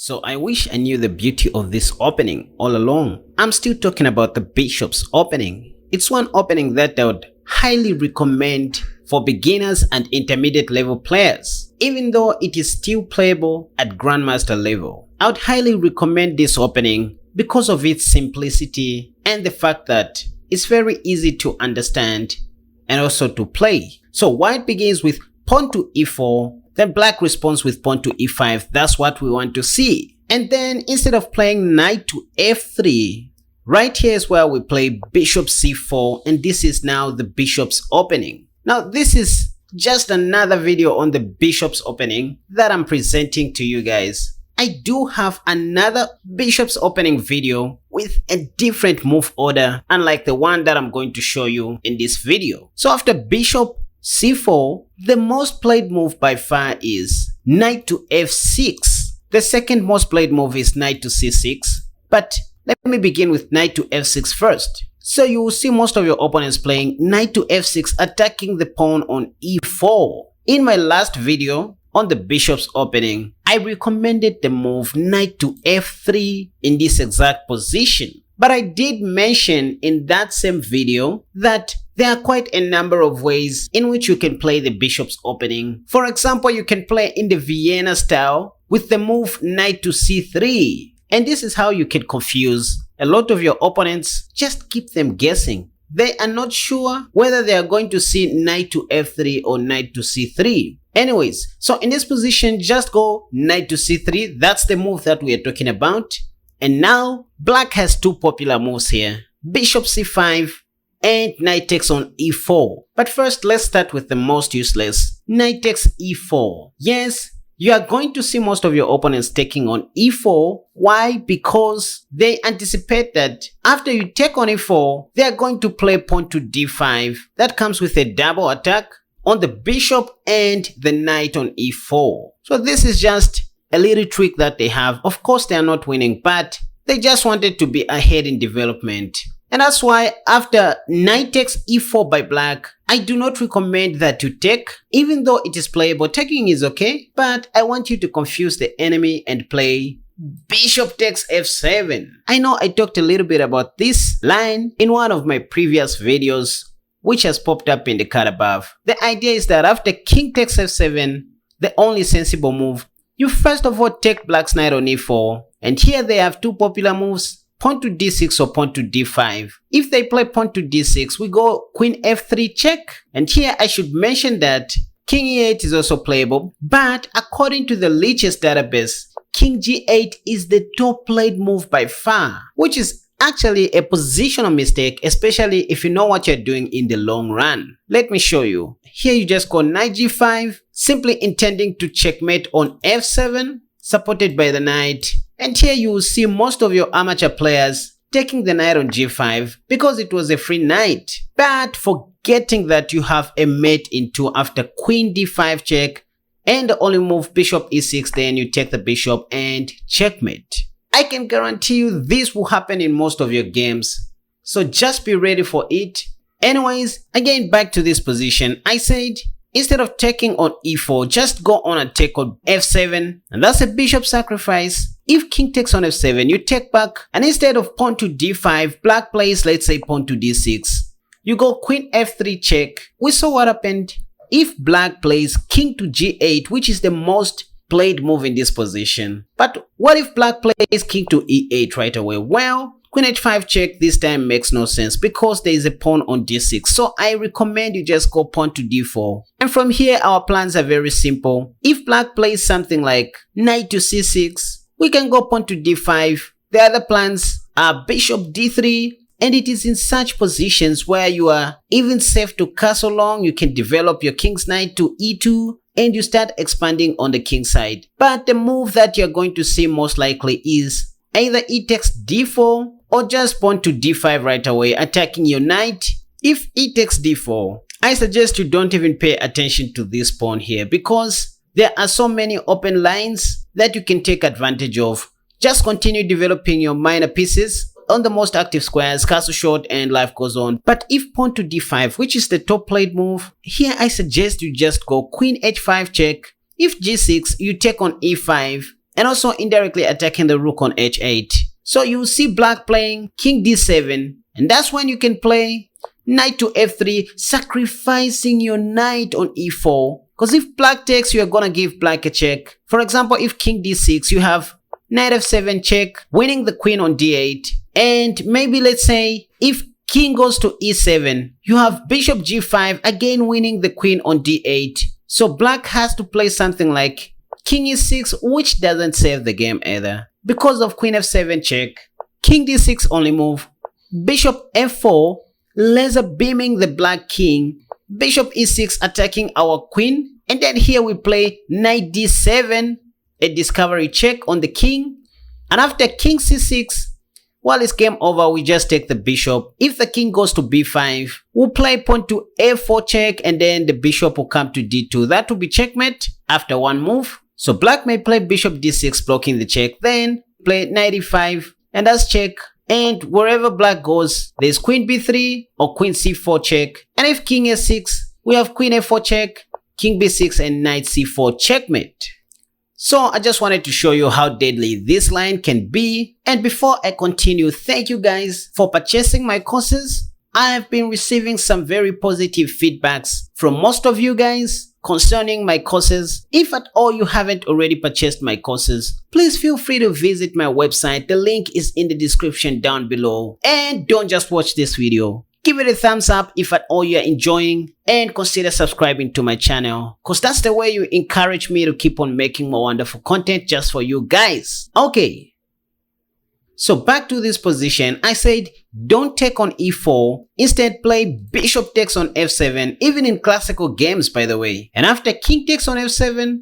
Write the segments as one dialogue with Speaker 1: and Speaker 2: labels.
Speaker 1: So I wish I knew the beauty of this opening all along. I'm still talking about the Bishop's opening. It's one opening that I would highly recommend for beginners and intermediate level players. Even though it is still playable at Grandmaster level, I would highly recommend this opening because of its simplicity and the fact that it's very easy to understand and also to play. So white begins with pawn to e4, then black responds with pawn to e5. That's what we want to see. And then instead of playing knight to f3, right here is where we play bishop c4, and this is now the bishop's opening. Now this is just another video on the bishop's opening that I'm presenting to you guys. I do have another bishop's opening video with a different move order, unlike the one that I'm going to show you in this video. So after bishop c4, the most played move by far is knight to f6. The second most played move is knight to c6, but let me begin with knight to f6 first. So you will see most of your opponents playing knight to f6, attacking the pawn on e4. In my last video on the bishop's opening, I recommended the move knight to f3 in this exact position. But I did mention in that same video that there are quite a number of ways in which you can play the bishop's opening. For example, you can play in the Vienna style with the move knight to c3. And this is how you can confuse a lot of your opponents. Just keep them guessing. They are not sure whether they are going to see knight to f3 or knight to c3. Anyways, so in this position, just go knight to c3. That's the move that we are talking about. And now black has two popular moves here, bishop c5 and knight takes on e4. But first, let's start with the most useless, knight takes e4. Yes, you are going to see most of your opponents taking on e4. Why? Because they anticipate that after you take on e4, they are going to play pawn to d5. That comes with a double attack on the bishop and the knight on e4. So this is just a little trick that they have. Of course, they are not winning, but they just wanted to be ahead in development. And that's why after knight takes e4 by black, I do not recommend that you take. Even though it is playable, taking is okay, but I want you to confuse the enemy and play bishop takes f7. I know I talked a little bit about this line in one of my previous videos, which has popped up in the card above. The idea is that after king takes f7, the only sensible move, you first of all take black's knight on e4, and here they have two popular moves, pawn to d6 or pawn to d5. If they play pawn to d6, we go queen f3 check, and here I should mention that king e8 is also playable, but according to the Leech's database, king g8 is the top played move by far, which is actually a positional mistake, especially if you know what you're doing in the long run. Let me show you. Here you just go knight g5, simply intending to checkmate on f7, supported by the knight. And here you will see most of your amateur players taking the knight on g5 because it was a free knight, but forgetting that you have a mate in 2 after queen d5 check, and the only move bishop e6, then you take the bishop and checkmate. I can guarantee you this will happen in most of your games, so just be ready for it. Anyways, again, back to this position, I said instead of taking on e4, just go on and take on f7, and that's a bishop sacrifice. If king takes on f7, you take back, and instead of pawn to d5, black plays, let's say, pawn to d6. You go queen f3 check. We saw what happened if black plays king to g8, which is the most played move in this position. But what if black plays king to e8 right away? Well, queen h5 check this time makes no sense because there is a pawn on d6. So I recommend you just go pawn to d4. And from here, our plans are very simple. If black plays something like knight to c6, we can go pawn to d5. The other plans are bishop d3. And it is in such positions where you are even safe to castle long. You can develop your king's knight to e2 and you start expanding on the king side. But the move that you're going to see most likely is either e takes d4 or just pawn to d5 right away, attacking your knight. If e takes d4, I suggest you don't even pay attention to this pawn here because there are so many open lines that you can take advantage of. Just continue developing your minor pieces on the most active squares, castle short, and life goes on. But if pawn to d5, which is the top played move, here I suggest you just go queen h5 check. If g6, you take on e5, and also indirectly attacking the rook on h8. So you see black playing king d7, and that's when you can play knight to f3, sacrificing your knight on e4. Because if black takes, you are gonna give black a check. For example, if king d6, you have knight f7 check, winning the queen on d8. And maybe let's say if king goes to e7, you have bishop g5, again winning the queen on d8. So black has to play something like king e6, which doesn't save the game either. Because of queen f7 check, king d6 only move, bishop f4, laser beaming the black king, bishop e6 attacking our queen, and then here we play knight d7, a discovery check on the king, and after king c6, well, it's game over, we just take the bishop. If the king goes to b5, we'll play pawn to a4 check, and then the bishop will come to d2. That will be checkmate after one move. So black may play bishop d6 blocking the check, then play knight e5, and that's check. And wherever black goes, there's queen b3 or queen c4 check. And if king a6, we have queen a4 check, king b6 and knight c4 checkmate. So I just wanted to show you how deadly this line can be. And before I continue, thank you guys for purchasing my courses. I have been receiving some very positive feedbacks from most of you guys concerning my courses. If at all you haven't already purchased my courses, please feel free to visit my website. The link is in the description down below. And don't just watch this video. Give it a thumbs up if at all you're enjoying, and consider subscribing to my channel, because that's the way you encourage me to keep on making more wonderful content just for you guys. Okay, so back to this position. I said don't take on e4, instead play bishop takes on f7, even in classical games by the way. And after king takes on f7,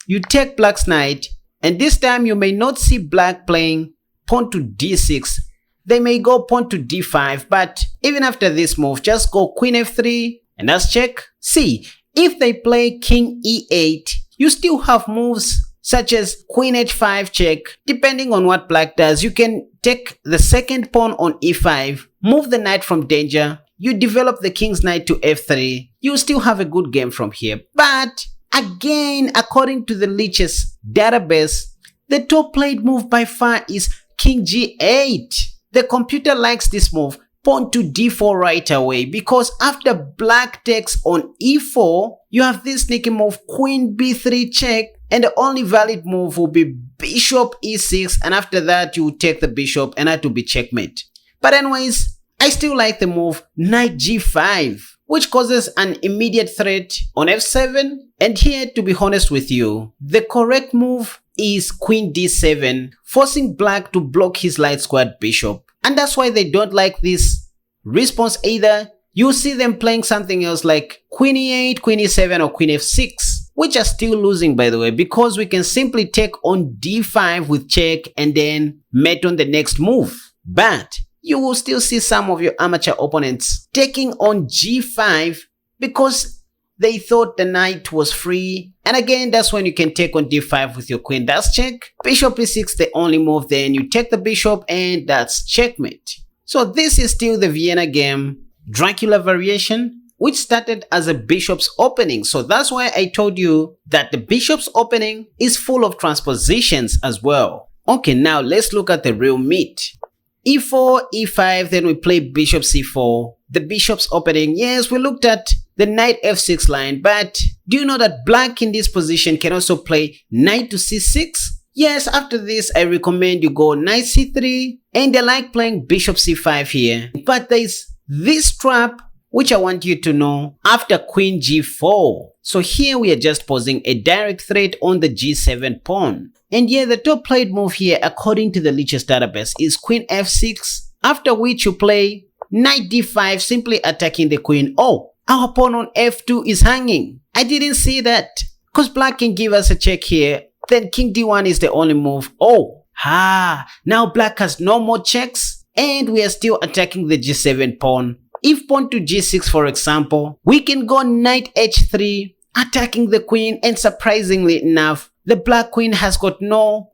Speaker 1: you take black's knight, and this time you may not see black playing pawn to d6. They may go pawn to d5, but even after this move, just go queen f3, and that's check. See, if they play king e8, you still have moves such as queen h5 check. Depending on what black does, you can take the second pawn on e5, move the knight from danger, you develop the king's knight to f3, you still have a good game from here. But again, according to the Leech's database, the top played move by far is king g8. The computer likes this move, pawn to d4 right away, because after black takes on e4, you have this sneaky move queen b3 check, and the only valid move will be bishop e6, and after that you will take the bishop, and that will be checkmate. But anyways, I still like the move knight g5, which causes an immediate threat on f7. And here, to be honest with you, the correct move is queen d7, forcing black to block his light squared bishop. And that's why they don't like this response either. You see them playing something else like queen e8, queen e7 or queen f6, which are still losing by the way, because we can simply take on d5 with check and then mate on the next move. But you will still see some of your amateur opponents taking on g5 because they thought the knight was free. And again, that's when you can take on d5 with your queen. That's check. Bishop e6, the only move. Then you take the bishop, and that's checkmate. So this is still the Vienna game, Dracula variation, which started as a bishop's opening. So that's why I told you that the bishop's opening is full of transpositions as well. Okay, now let's look at the real meat. e4, e5, then we play bishop c4. The bishop's opening, yes, we looked at the knight f6 line, but do you know that black in this position can also play knight to c6? Yes, after this, I recommend you go knight c3, and I like playing bishop c5 here. But there's this trap, which I want you to know, after queen g4. So here we are just posing a direct threat on the g7 pawn. And yeah, the top played move here, according to the Leech's database, is queen f6, after which you play knight d5, simply attacking the queen. Oh, our pawn on f2 is hanging. I didn't see that, because black can give us a check here. Then king d1 is the only move. Oh, now black has no more checks, and we are still attacking the g7 pawn. If pawn to g6, for example, we can go knight h3, attacking the queen, and surprisingly enough, the black queen has got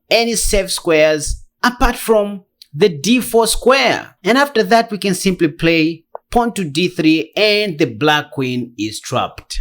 Speaker 1: any safe squares apart from the d4 square. And after that, we can simply play pawn to d3, and the black queen is trapped.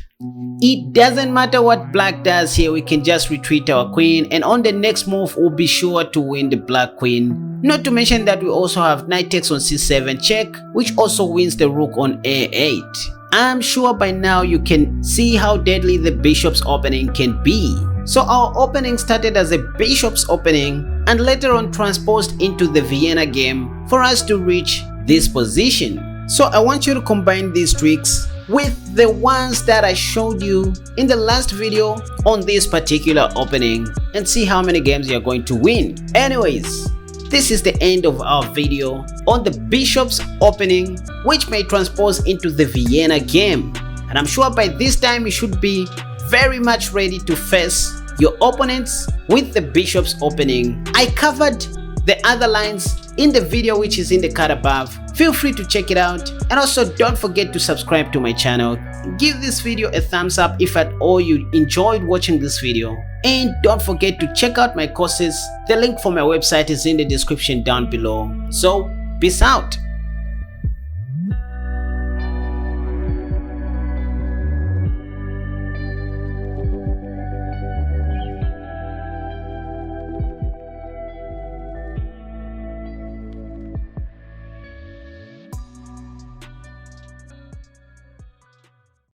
Speaker 1: It doesn't matter what black does here, we can just retreat our queen, and on the next move we'll be sure to win the black queen. Not to mention that we also have knight takes on c7 check, which also wins the rook on a8. I'm sure by now you can see how deadly the bishop's opening can be. So our opening started as a bishop's opening and later on transposed into the Vienna game for us to reach this position. So I want you to combine these tricks with the ones that I showed you in the last video on this particular opening and see how many games you're going to win. Anyways, this is the end of our video on the bishop's opening, which may transpose into the Vienna game. And I'm sure by this time you should be very much ready to face your opponents with the bishop's opening. I covered the other lines in the video which is in the card above. Feel free to check it out, and also don't forget to subscribe to my channel. Give this video a thumbs up if at all you enjoyed watching this video, and don't forget to check out my courses. The link for my website is in the description down below. So peace out.